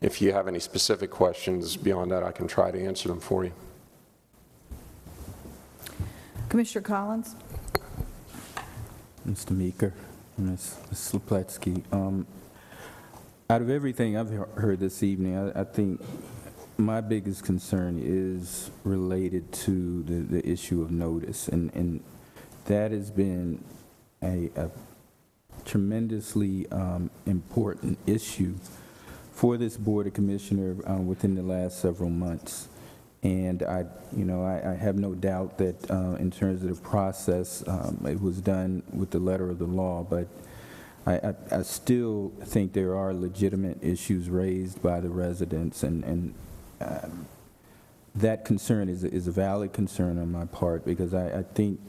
If you have any specific questions beyond that, I can try to answer them for you. Commissioner Collins? Mr. Meeker, Ms. Slupetsky, out of everything I've heard this evening, I think my biggest concern is related to the issue of notice, and that has been a tremendously important issue for this Board of Commissioners within the last several months. And I have no doubt that in terms of the process, it was done with the letter of the law, but I still think there are legitimate issues raised by the residents, and that concern is a valid concern on my part, because I think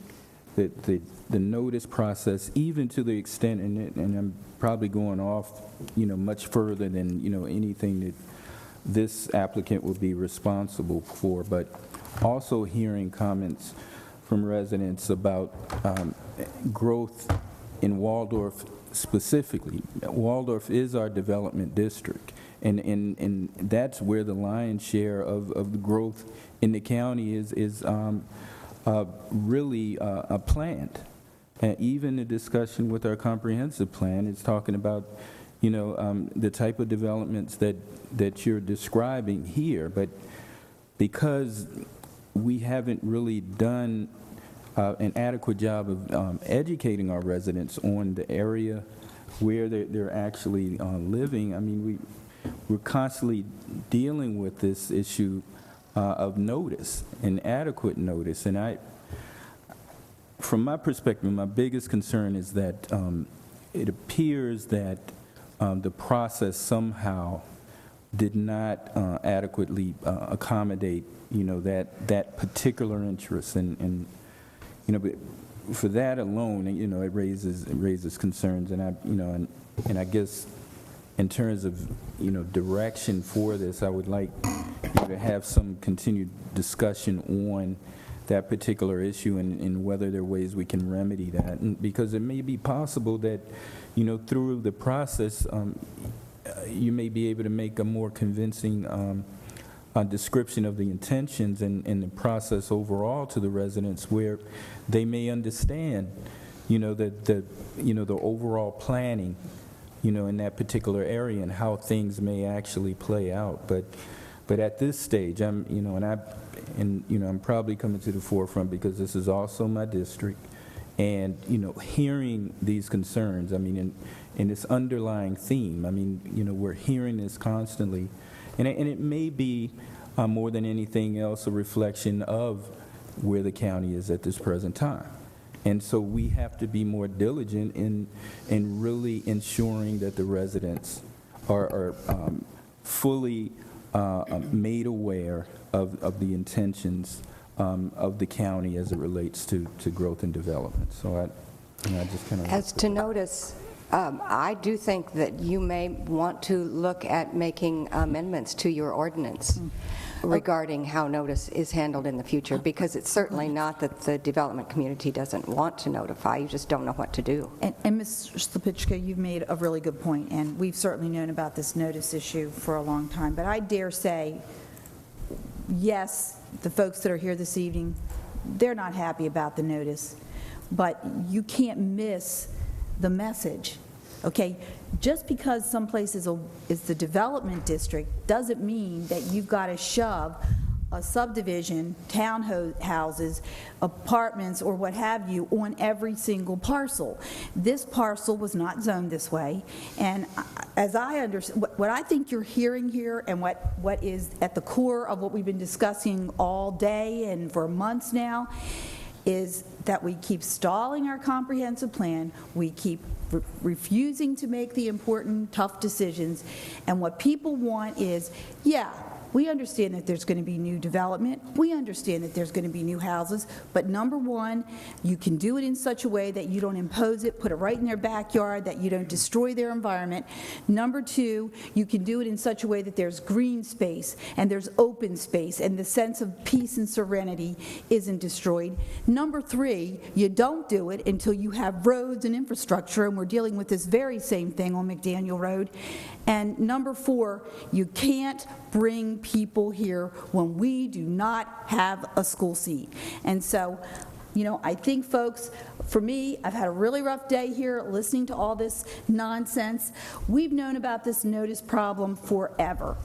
that the notice process, even to the extent, and I'm probably going off, much further than, anything that this applicant will be responsible for, but also hearing comments from residents about growth in Waldorf specifically. Waldorf is our development district, and that's where the lion's share of the growth in the county is really planned. And even the discussion with our comprehensive plan is talking about, the type of developments that you're describing here, but because we haven't really done an adequate job of educating our residents on the area where they're actually living, I mean, we're constantly dealing with this issue of notice and adequate notice. And from my perspective, my biggest concern is that it appears that the process somehow did not adequately accommodate, that particular interest, and but for that alone, it raises concerns, and and I guess in terms of direction for this, I would like to have some continued discussion on that particular issue and whether there are ways we can remedy that, and because it may be possible that through the process you may be able to make a more convincing description of the intentions and the process overall to the residents, where they may understand the overall planning in that particular area and how things may actually play out. But at this stage, I'm I'm probably coming to the forefront because this is also my district, and hearing these concerns, I mean, in this underlying theme, I mean, we're hearing this constantly, and it may be more than anything else a reflection of where the county is at this present time. And so we have to be more diligent in really ensuring that the residents are fully made aware of the intentions of the county as it relates to growth and development. So I just kind of... As to notice, I do think that you may want to look at making amendments to your ordinance regarding how notice is handled in the future, because it's certainly not that the development community doesn't want to notify, you just don't know what to do. And Ms. Slepicka, you've made a really good point, and we've certainly known about this notice issue for a long time, but I dare say, yes, the folks that are here this evening, they're not happy about the notice, but you can't miss the message, okay? Just because someplace is the development district doesn't mean that you've got to shove a subdivision, townhouses, apartments, or what have you on every single parcel. This parcel was not zoned this way, and as I understand, what I think you're hearing here and what is at the core of what we've been discussing all day and for months now is that we keep stalling our comprehensive plan, we keep refusing to make the important, tough decisions, and what people want is, yeah, we understand that there's going to be new development. We understand that there's going to be new houses. But number one, you can do it in such a way that you don't impose it, put it right in their backyard, that you don't destroy their environment. Number two, you can do it in such a way that there's green space and there's open space and the sense of peace and serenity isn't destroyed. Number three, you don't do it until you have roads and infrastructure, and we're dealing with this very same thing on McDaniel Road. And number four, you can't bring people here when we do not have a school seat. And so, you know, I think, folks, for me, I've had a really rough day here listening to all this nonsense. We've known about this notice problem forever.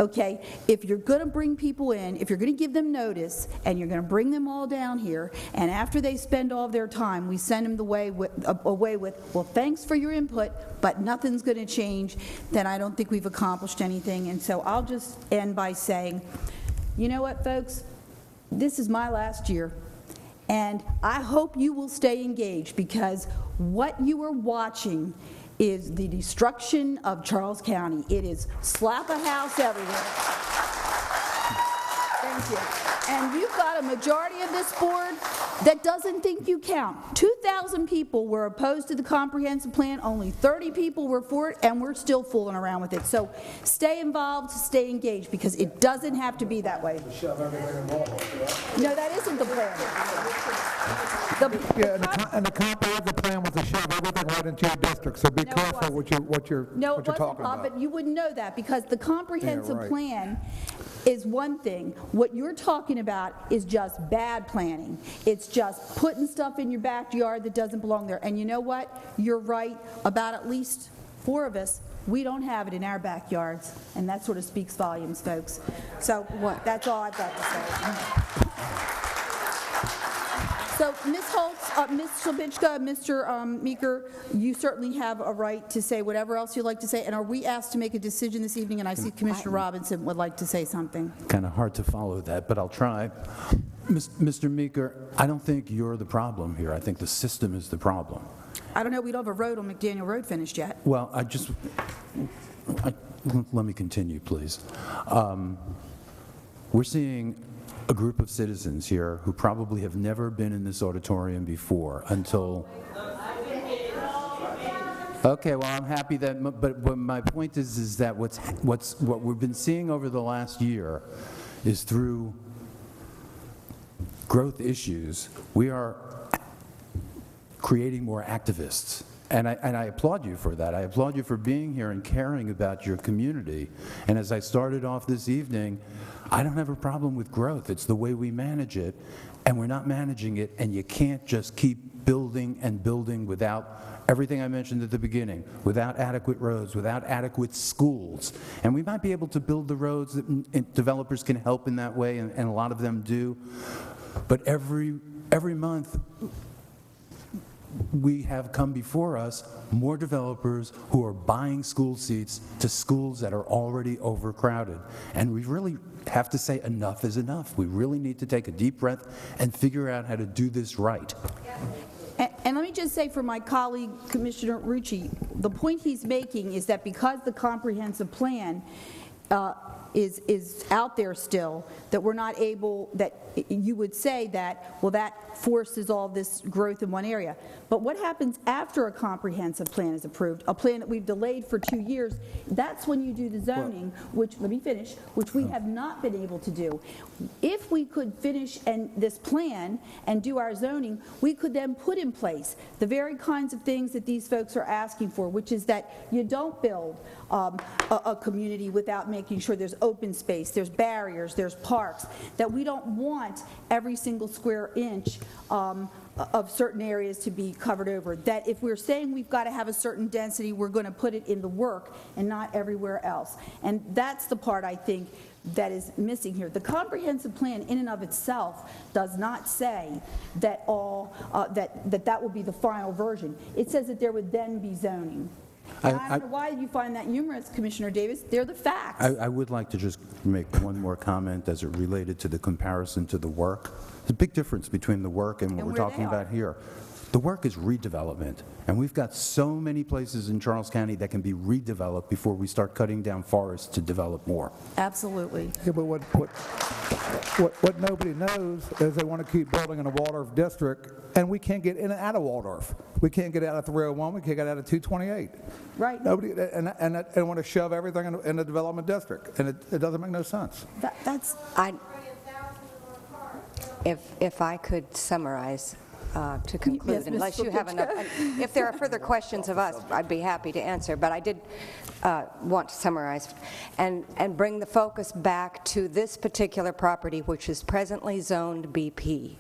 Okay, if you're going to bring people in, if you're going to give them notice, and you're going to bring them all down here, and after they spend all their time, we send them away with, well, thanks for your input, but nothing's going to change, then I don't think we've accomplished anything. And so I'll just end by saying, you know what, folks? This is my last year, and I hope you will stay engaged, because what you are watching is the destruction of Charles County. It is slap a house everywhere. Thank you. And you've got a majority of this board that doesn't think you count. 2,000 people were opposed to the comprehensive plan, only 30 people were for it, and we're still fooling around with it. So stay involved, stay engaged, because it doesn't have to be that way. No, that isn't the plan. And the comprehensive plan was to shove everything right into your district, so be careful what you're talking about. But you wouldn't know that, because the comprehensive plan is one thing. What you're talking about is just bad planning. It's just putting stuff in your backyard that doesn't belong there. And you know what? You're right about at least 4 of us. We don't have it in our backyards, and that sort of speaks volumes, folks. So that's all I've got to say. So, Ms. Holtz, Ms. Slepicka, Mr. Meeker, you certainly have a right to say whatever else you'd like to say. And are we asked to make a decision this evening? And I see Commissioner Robinson would like to say something. Kind of hard to follow that, but I'll try. Mr. Meeker, I don't think you're the problem here. I think the system is the problem. I don't know. We don't have a road on McDaniel Road finished yet. Well, let me continue, please. We're seeing a group of citizens here who probably have never been in this auditorium before until... Okay, well, I'm happy that, but my point is that what we've been seeing over the last year is through growth issues, we are creating more activists. And I applaud you for that. I applaud you for being here and caring about your community. And as I started off this evening, I don't have a problem with growth. It's the way we manage it, and we're not managing it, and you can't just keep building and building without everything I mentioned at the beginning, without adequate roads, without adequate schools. And we might be able to build the roads that developers can help in that way, and a lot of them do. But every month, we have come before us more developers who are buying school seats to schools that are already overcrowded. And we really have to say enough is enough. We really need to take a deep breath and figure out how to do this right. And let me just say for my colleague, Commissioner Rucci, the point he's making is that because the comprehensive plan is out there still, that we're not able, that you would say that, well, that forces all this growth in one area. But what happens after a comprehensive plan is approved, a plan that we've delayed for 2 years? That's when you do the zoning, which, let me finish, which we have not been able to do. If we could finish this plan and do our zoning, we could then put in place the very kinds of things that these folks are asking for, which is that you don't build a community without making sure there's open space, there's barriers, there's parks, that we don't want every single square inch of certain areas to be covered over, that if we're saying we've got to have a certain density, we're going to put it in the work and not everywhere else. And that's the part, I think, that is missing here. The comprehensive plan in and of itself does not say that that will be the final version. It says that there would then be zoning. And I don't know why you find that humorous, Commissioner Davis. They're the facts. I would like to just make one more comment as it related to the comparison to the work. There's a big difference between the work and what we're talking about here. The work is redevelopment, and we've got so many places in Charles County that can be redeveloped before we start cutting down forests to develop more. Absolutely. Yeah, but what nobody knows is they want to keep building in a Waldorf district, and we can't get in and out of Waldorf. We can't get out of 301. We can't get out of 228. Right. Nobody, and want to shove everything in the development district, and it doesn't make no sense. If I could summarize to conclude, yes, unless you have enough. If there are further questions of us, I'd be happy to answer, but I did want to summarize and bring the focus back to this particular property, which is presently zoned BP.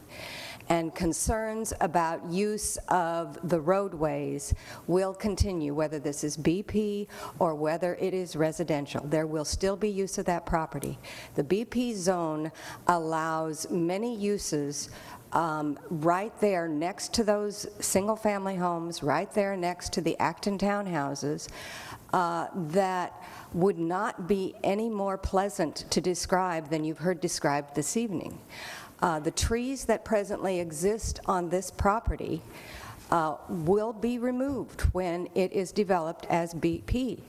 And concerns about use of the roadways will continue, whether this is BP or whether it is residential. There will still be use of that property. The BP zone allows many uses right there next to those single-family homes, right there next to the Acton townhouses, that would not be any more pleasant to describe than you've heard described this evening. The trees that presently exist on this property will be removed when it is developed as BP.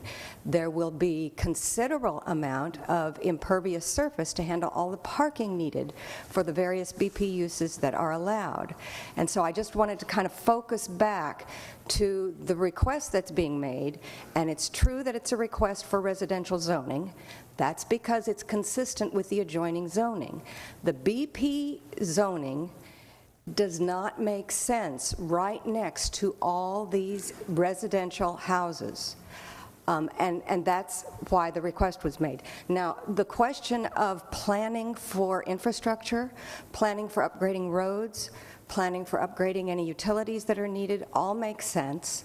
There will be considerable amount of impervious surface to handle all the parking needed for the various BP uses that are allowed. And so I just wanted to kind of focus back to the request that's being made, and it's true that it's a request for residential zoning. That's because it's consistent with the adjoining zoning. The BP zoning does not make sense right next to all these residential houses. And that's why the request was made. Now, the question of planning for infrastructure, planning for upgrading roads, planning for upgrading any utilities that are needed, all makes sense.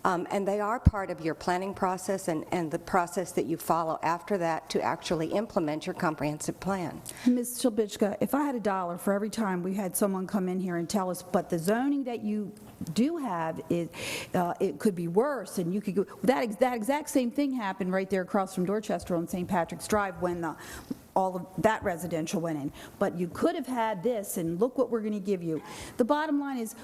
And they are part of your planning process and the process that you follow after that to actually implement your comprehensive plan. Ms. Shilbichka, if I had $1 for every time we had someone come in here and tell us, but the zoning that you do have, it could be worse, and you could go, that exact same thing happened right there across from Dorchester on St. Patrick's Drive when all of that residential went in. But you could have had this, and look what we're going to give you. The bottom line is,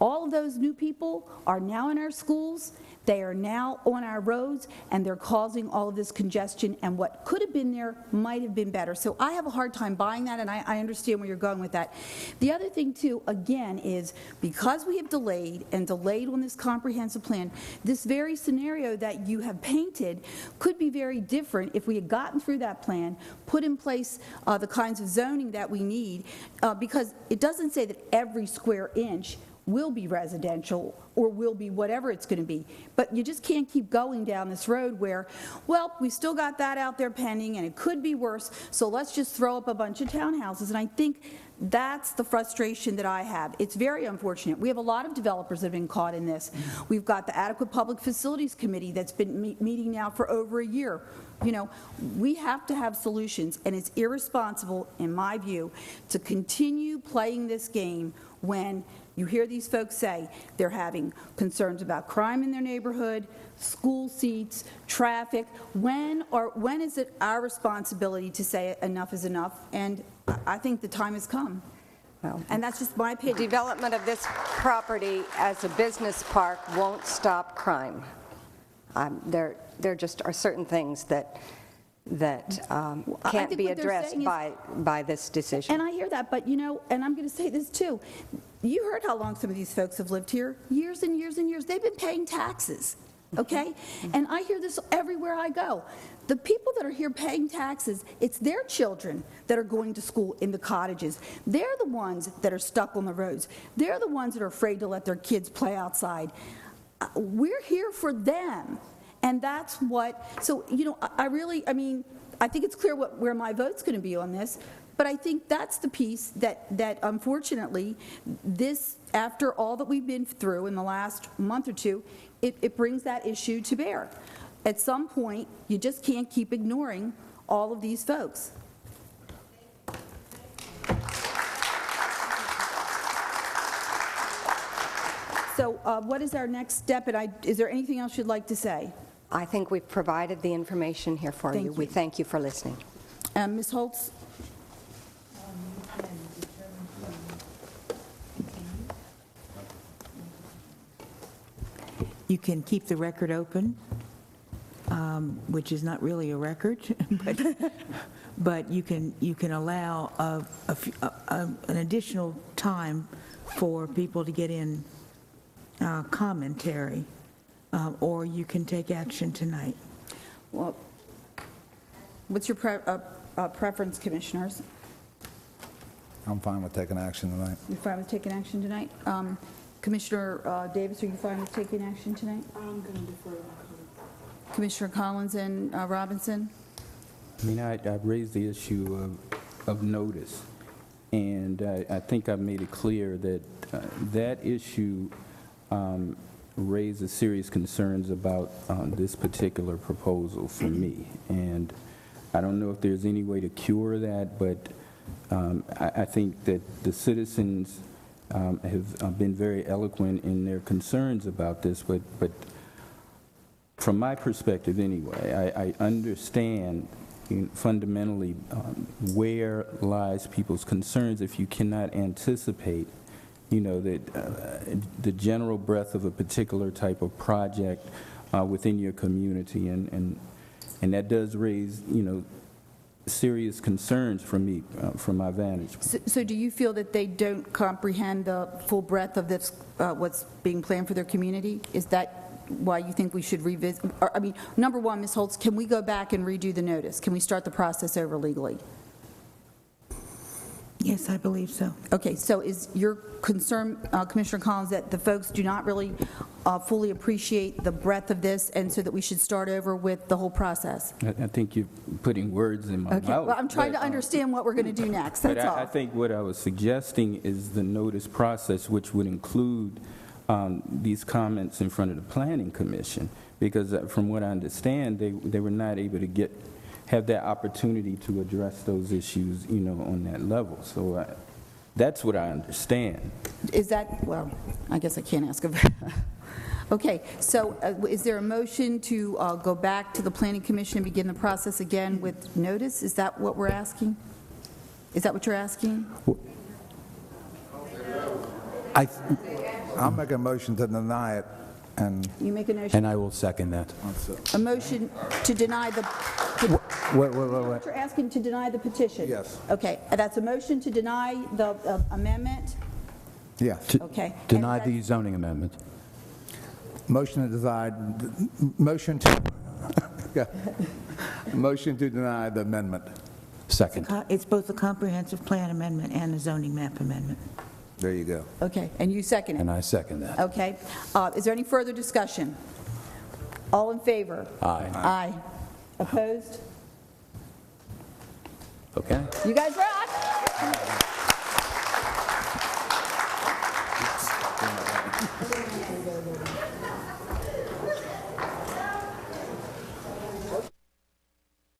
all of those new people are now in our schools, they are now on our roads, and they're causing all of this congestion, and what could have been there might have been better. So I have a hard time buying that, and I understand where you're going with that. The other thing, too, again, is because we have delayed on this comprehensive plan, this very scenario that you have painted could be very different if we had gotten through that plan, put in place the kinds of zoning that we need, because it doesn't say that every square inch will be residential or will be whatever it's going to be. But you just can't keep going down this road where, well, we still got that out there pending and it could be worse, so let's just throw up a bunch of townhouses. And I think that's the frustration that I have. It's very unfortunate. We have a lot of developers that have been caught in this. We've got the Adequate Public Facilities Committee that's been meeting now for over a year. You know, we have to have solutions, and it's irresponsible, in my view, to continue playing this game when you hear these folks say they're having concerns about crime in their neighborhood, school seats, traffic. When is it our responsibility to say enough is enough? And I think the time has come. Well, and that's just my opinion. Development of this property as a business park won't stop crime. There just are certain things that that I can't think be what they're addressed saying is- by this decision. And I hear that, but and I'm going to say this too. You heard how long some of these folks have lived here, years and years and years. They've been paying taxes, okay? And I hear this everywhere I go. The people that are here paying taxes, it's their children that are going to school in the cottages. They're the ones that are stuck on the roads. They're the ones that are afraid to let their kids play outside. We're here for them. And that's what, so, I think it's clear where my vote's going to be on this, but I think that's the piece that unfortunately, this, after all that we've been through in the last month or two, it brings that issue to bear. At some point, you just can't keep ignoring all of these folks. So what is our next step? And is there anything else you'd like to say? I think we've provided the information here for you. We thank you for listening. Ms. Holtz? You can keep the record open, which is not really a record, but you can allow an additional time for people to get in commentary, or you can take action tonight. Well, what's your preference, commissioners? I'm fine with taking action tonight. You're fine with taking action tonight? Commissioner Davis, are you fine with taking action tonight? I'm going to defer. Commissioner Collins and Robinson? I've raised the issue of notice, and I think I've made it clear that that issue raises serious concerns about this particular proposal for me. And I don't know if there's any way to cure that, but I think that the citizens have been very eloquent in their concerns about this, but from my perspective anyway, I understand fundamentally where lies people's concerns if you cannot anticipate that the general breadth of a particular type of project within your community, and that does raise serious concerns for me from my vantage point. So do you feel that they don't comprehend the full breadth of this, what's being planned for their community? Is that why you think we should revisit? Number one, Ms. Holtz, can we go back and redo the notice? Can we start the process over legally? Yes, I believe so. Okay, so is your concern, Commissioner Collins, that the folks do not really fully appreciate the breadth of this, and so that we should start over with the whole process? I think you're putting words in my mouth. Okay, well, I'm trying to understand what we're going to do next, that's all. I think what I was suggesting is the notice process, which would include these comments in front of the Planning Commission, because from what I understand, they were not able to have that opportunity to address those issues, on that level. So that's what I understand. Is that, well, I guess I can't ask of that. Okay, so is there a motion to go back to the Planning Commission and begin the process again with notice? Is that what we're asking? Is that what you're asking? I'll make a motion to deny it, and... You make a motion? And I will second that. A motion to deny the... Wait. You're asking to deny the petition? Yes. Okay, that's a motion to deny the amendment? Yes. Okay. Deny the zoning amendment. Motion to deny the amendment. Second. It's both the comprehensive plan amendment and the zoning map amendment. There you go. Okay, and you second it? And I second that. Okay. Is there any further discussion? All in favor? Aye. Aye. Opposed? Okay. You guys rock!